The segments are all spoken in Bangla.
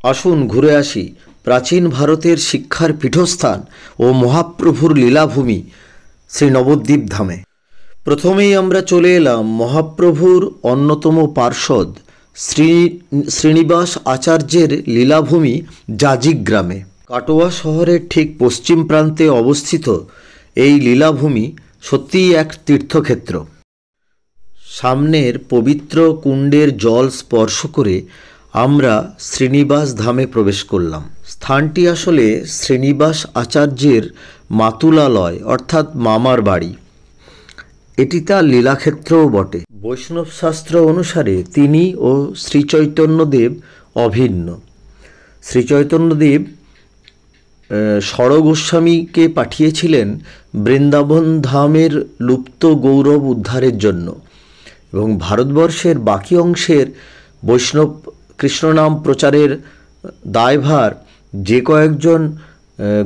আসুন ঘুরে আসি প্রাচীন ভারতের শিক্ষার পীঠস্থান ও মহাপ্রভুর লীলাভূমি শ্রী নবদ্বীপ ধামে। প্রথমেই আমরা চলে এলাম মহাপ্রভুর অন্যতম পার্ষদ শ্রীনিবাস আচার্যের লীলাভূমি জাজিক গ্রামে। কাটোয়া শহরের ঠিক পশ্চিম প্রান্তে অবস্থিত এই লীলাভূমি সত্যিই এক তীর্থক্ষেত্র। সামনের পবিত্র কুণ্ডের জল স্পর্শ করে আমরা শ্রীনিবাস ধামে প্রবেশ করলাম। স্থানটি আসলে শ্রীনিবাস আচার্যের মাতুলালয় অর্থাৎ মামার বাড়ি। এটি তার লীলাক্ষেত্রও বটে। বৈষ্ণব শাস্ত্র অনুসারে তিনি ও শ্রীচৈতন্যদেব অভিন্ন। শ্রীচৈতন্যদেব ষড় গোস্বামীকে পাঠিয়েছিলেন বৃন্দাবন ধামের লুপ্ত গৌরব উদ্ধারের জন্য, এবং ভারতবর্ষের বাকি অংশের বৈষ্ণব কৃষ্ণনাম প্রচারের দায়ভার যে কয়েকজন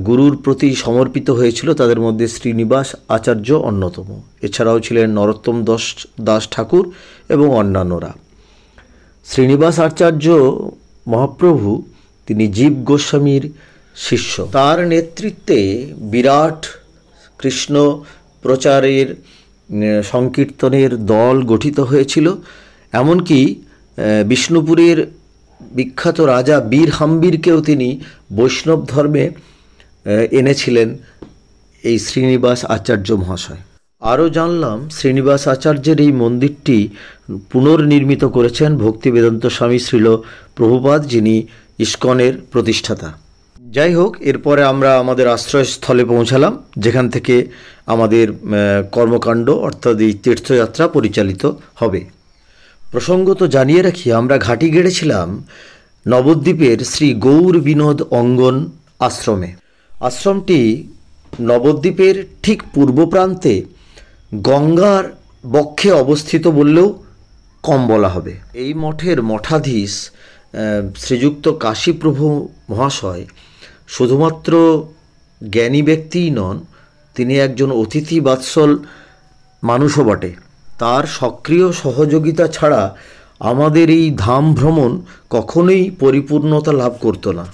গুরুর প্রতি সমর্পিত হয়েছিল তাদের মধ্যে শ্রীনিবাস আচার্য অন্যতম। এছাড়াও ছিলেন নরোত্তম দাস ঠাকুর এবং অন্যান্যরা। শ্রীনিবাস আচার্য মহাপ্রভু তিনি জীব গোস্বামীর শিষ্য। তার নেতৃত্বে বিরাট কৃষ্ণ প্রচারের সংকীর্তনের দল গঠিত হয়েছিল। এমনকি বিষ্ণুপুরের বিখ্যাত রাজা বীর হাম্বিরকেও তিনি বৈষ্ণব ধর্মে এনেছিলেন এই শ্রীনিবাস আচার্য মহাশয়। আরও জানলাম শ্রীনিবাস আচার্যের এই মন্দিরটি পুনর্নির্মিত করেছেন ভক্তিবেদান্ত স্বামী শ্রীল প্রভুপাদ, যিনি ইস্কনের প্রতিষ্ঠাতা। যাই হোক, এরপরে আমরা আমাদের আশ্রয়স্থলে পৌঁছালাম, যেখান থেকে আমাদের কর্মকাণ্ড অর্থাৎ এই তীর্থযাত্রা পরিচালিত হবে। প্রসঙ্গত জানিয়ে রাখি, আমরা ঘাঁটি গেড়েছিলাম নবদ্বীপের শ্রী গৌর বিনোদ অঙ্গন আশ্রমে। আশ্রমটি নবদ্বীপের ঠিক পূর্ব প্রান্তে গঙ্গার বক্ষে অবস্থিত বললেও কম বলা হবে। এই মঠের মঠাধীশ শ্রীযুক্ত কাশীপ্রভু মহাশয় শুধুমাত্র জ্ঞানী ব্যক্তিই নন, তিনি একজন অতিথি বাৎসল মানুষও বটে। তার সক্রিয় সহযোগিতা ছাড়া আমাদের এই ধাম ভ্রমণ কখনোই পরিপূর্ণতা লাভ করত না।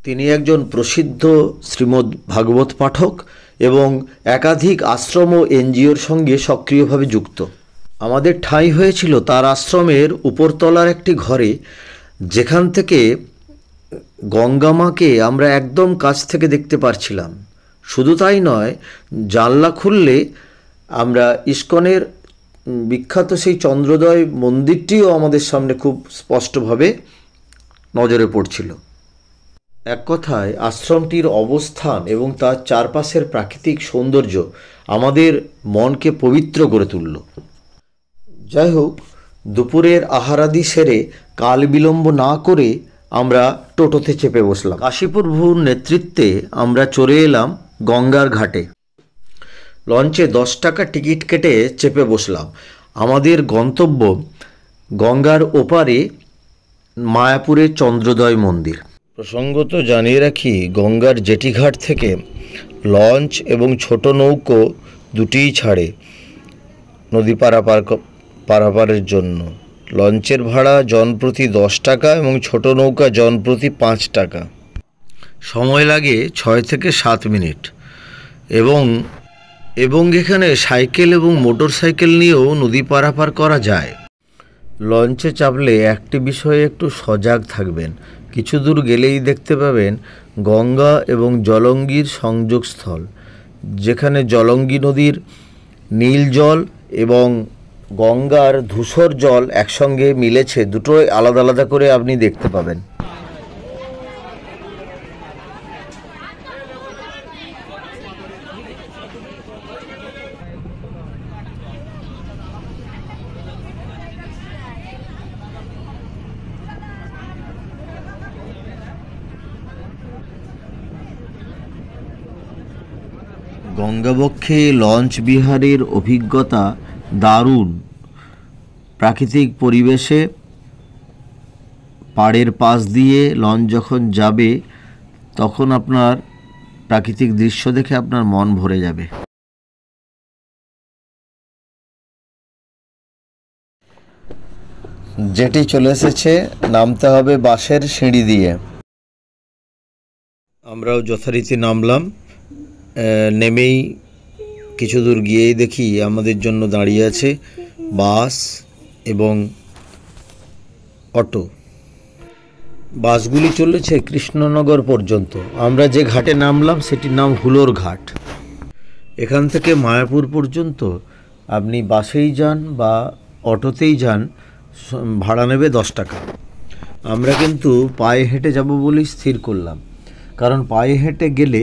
তিনি একজন প্রসিদ্ধ শ্রীমদ্ ভাগবত পাঠক এবং একাধিক আশ্রম ও এনজিওর সঙ্গে সক্রিয়ভাবে যুক্ত। আমাদের ঠাঁই হয়েছিল তার আশ্রমের উপরতলার একটি ঘরে, যেখান থেকে গঙ্গামাকে আমরা একদম কাছ থেকে দেখতে পারছিলাম। শুধু তাই নয়, জানলা খুললে আমরা ইস্কনের বিখ্যাত সেই চন্দ্রোদয় মন্দিরটিও আমাদের সামনে খুব স্পষ্টভাবে নজরে পড়ছিল। এক কথায় আশ্রমটির অবস্থান এবং তার চারপাশের প্রাকৃতিক সৌন্দর্য আমাদের মনকে পবিত্র করে তুলল। যাই হোক, দুপুরের আহারাদি সেরে কাল বিলম্ব না করে আমরা টোটোতে চেপে বসলাম। কাশীপ্রভুর নেতৃত্বে আমরা চলে এলাম গঙ্গার ঘাটে। লঞ্চে 10 টাকা টিকিট কেটে চেপে বসলাম। আমাদের গন্তব্য গঙ্গার ওপারে মায়াপুরের চন্দ্রোদয় মন্দির। প্রসঙ্গত জানিয়ে রাখি, গঙ্গার জেটিঘাট থেকে লঞ্চ এবং ছোট নৌকো দুটিই ছাড়ে নদী পারাপারের জন্য। লঞ্চের ভাড়া জনপ্রতি 10 টাকা এবং ছোট নৌকা জনপ্রতি 5 টাকা। সময় লাগে 6 থেকে 7 মিনিট। এবং এখানে সাইকেল এবং মোটর সাইকেল নিয়েও নদী পারাপার করা যায়। লঞ্চে চাপলে একটি বিষয়ে একটু সজাগ থাকবেন। কিছু দূর গেলেই দেখতে পাবেন গঙ্গা এবং জলঙ্গির সংযোগস্থল, যেখানে জলঙ্গি নদীর নীল জল এবং গঙ্গার ধূসর জল একসঙ্গে মিলেছে। দুটোই আলাদা আলাদা করে আপনি দেখতে পাবেন। গঙ্গাবক্ষে লঞ্চ বিহারের অভিজ্ঞতা দারুণ। প্রাকৃতিক পরিবেশে পাড়ের পাশ দিয়ে লঞ্চ যখন যাবে, তখন আপনার প্রাকৃতিক দৃশ্য দেখে আপনার মন ভরে যাবে। যেটি চলে এসেছে, নামতে হবে বাঁশের সিঁড়ি দিয়ে। আমরাও যথারীতি নামলাম। নেমেই কিছু দূর গিয়েই দেখি আমাদের জন্য দাঁড়িয়ে আছে বাস এবং অটো। বাসগুলি চলেছে কৃষ্ণনগর পর্যন্ত। আমরা যে ঘাটে নামলাম সেটির নাম হুলোর ঘাট। এখান থেকে মায়াপুর পর্যন্ত আপনি বাসেই যান বা অটোতেই যান, ভাড়া নেবে 10 টাকা। আমরা কিন্তু পায়ে হেঁটে যাব বলেই স্থির করলাম, কারণ পায়ে হেঁটে গেলে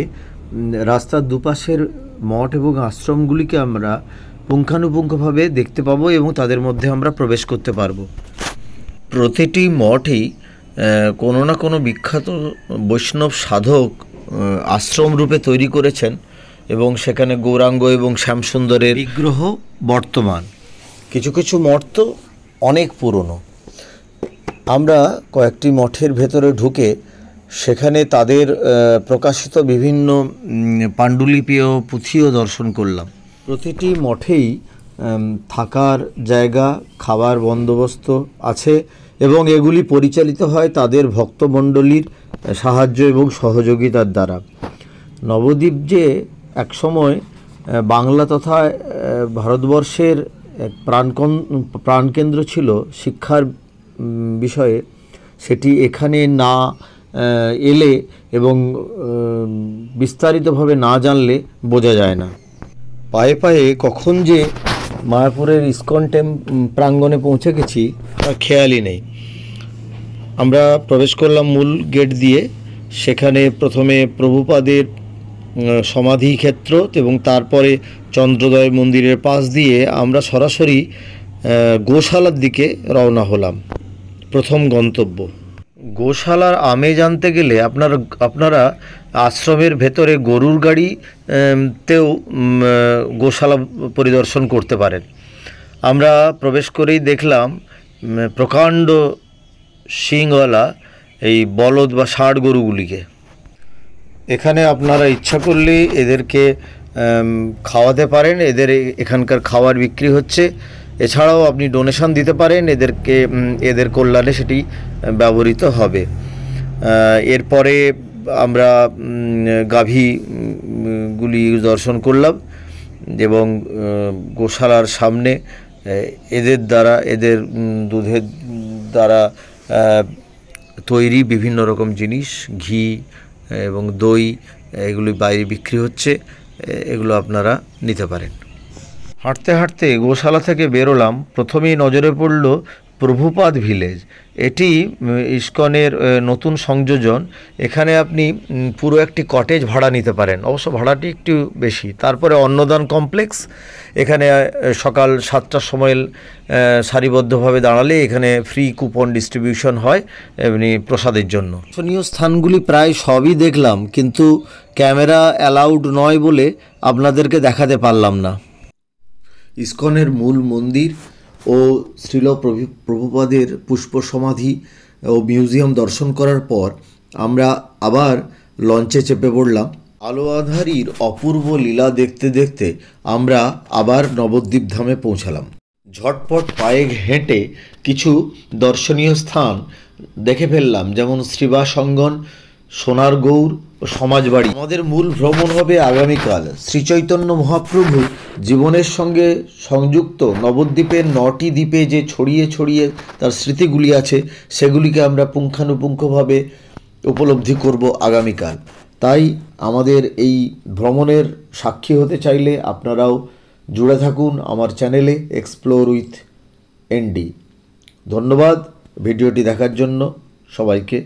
রাস্তার দুপাশের মঠ এবং আশ্রমগুলিকে আমরা পুঙ্খানুপুঙ্খভাবে দেখতে পাবো এবং তাদের মধ্যে আমরা প্রবেশ করতে পারবো। প্রতিটি মঠই কোনো না কোনো বিখ্যাত বৈষ্ণব সাধক আশ্রম রূপে তৈরি করেছেন এবং সেখানে গৌরাঙ্গ এবং শ্যামসুন্দরের বিগ্রহ বর্তমান। কিছু কিছু মঠ তো অনেক পুরনো। আমরা কয়েকটি মঠের ভেতরে ঢুকে সেখানে তাদের প্রকাশিত বিভিন্ন পাণ্ডুলিপি ও পুঁথিও দর্শন করলাম। প্রতিটি মঠেই থাকার জায়গা, খাবার বন্দোবস্ত আছে এবং এগুলি পরিচালিত হয় তাদের ভক্তমণ্ডলীর সাহায্য এবং সহযোগিতার দ্বারা। নবদ্বীপ যে একসময় বাংলা তথা ভারতবর্ষের প্রাণকেন্দ্র ছিল শিক্ষার বিষয়ে, সেটি এখানে না এলে এবং বিস্তারিতভাবে না জানলে বোঝা যায় না। পায়ে পায়ে কখন যে মায়াপুরের ইস্কন প্রাঙ্গণে পৌঁছে গেছি তার খেয়ালই নেই। আমরা প্রবেশ করলাম মূল গেট দিয়ে। সেখানে প্রথমে প্রভুপাদের সমাধি ক্ষেত্র এবং তারপরে চন্দ্রোদয় মন্দিরের পাশ দিয়ে আমরা সরাসরি গোশালার দিকে রওনা হলাম। প্রথম গন্তব্য গোশালার আমেজ আনতে গেলে আপনারা আশ্রমের ভেতরে গরুর গাড়িতেও গোশালা পরিদর্শন করতে পারেন। আমরা প্রবেশ করেই দেখলাম প্রকাণ্ড শিংওয়ালা এই বলদ বা ষাঁড় গরুগুলিকে। এখানে আপনারা ইচ্ছা করলে এদেরকে খাওয়াতে পারেন। এখানকার খাবার বিক্রি হচ্ছে। এছাড়াও আপনি ডোনেশন দিতে পারেন, এদের কল্যাণে সেটি ব্যবহৃত হবে। এরপরে আমরা গাভীগুলি দর্শন করলাম এবং গোশালার সামনে এদের দুধের দ্বারা তৈরি বিভিন্ন রকম জিনিস, ঘি এবং দই, এগুলি বাইরে বিক্রি হচ্ছে। এগুলো আপনারা নিতে পারেন। হাঁটতে হাঁটতে গোশালা থেকে বেরোলাম। প্রথমেই নজরে পড়ল প্রভুপাদ ভিলেজ। এটি ইস্কনের নতুন সংযোজন। এখানে আপনি পুরো একটি কটেজ ভাড়া নিতে পারেন, অবশ্য ভাড়াটি একটু বেশি। তারপরে অন্নদান কমপ্লেক্স। এখানে সকাল 7টার সময় সারিবদ্ধভাবে দাঁড়ালে এখানে ফ্রি কুপন ডিস্ট্রিবিউশন হয় এমনি প্রসাদের জন্য। দর্শনীয় স্থানগুলি প্রায় সবই দেখলাম, কিন্তু ক্যামেরা অ্যালাউড নয় বলে আপনাদেরকে দেখাতে পারলাম না। ইস্কনের মূল মন্দির ও শ্রীল প্রভুপাদের পুষ্প সমাধি ও মিউজিয়াম দর্শন করার পর আমরা আবার লঞ্চে চেপে পড়লাম। আলো আঁধারির অপূর্ব লীলা দেখতে দেখতে আমরা আবার নবদ্বীপ ধামে পৌঁছালাম। ঝটপট পায়ে হেঁটে কিছু দর্শনীয় স্থান দেখে ফেললাম, যেমন শ্রীবাস অঙ্গন, সোনার গৌর ও সমাজবাড়ি। আমাদের মূল ভ্রমণ হবে আগামীকাল। শ্রীচৈতন্য মহাপ্রভু জীবনের সঙ্গে সংযুক্ত নবদ্বীপের 9টি দ্বীপে যে ছড়িয়ে ছড়িয়ে তার স্মৃতিগুলি আছে, সেগুলিকে আমরা পুঙ্খানুপুঙ্খভাবে উপলব্ধি করব আগামীকাল। তাই আমাদের এই ভ্রমণের সাক্ষী হতে চাইলে আপনারাও জুড়ে থাকুন আমার চ্যানেলে এক্সপ্লোর উইথ এনডি। ধন্যবাদ ভিডিওটি দেখার জন্য সবাইকে।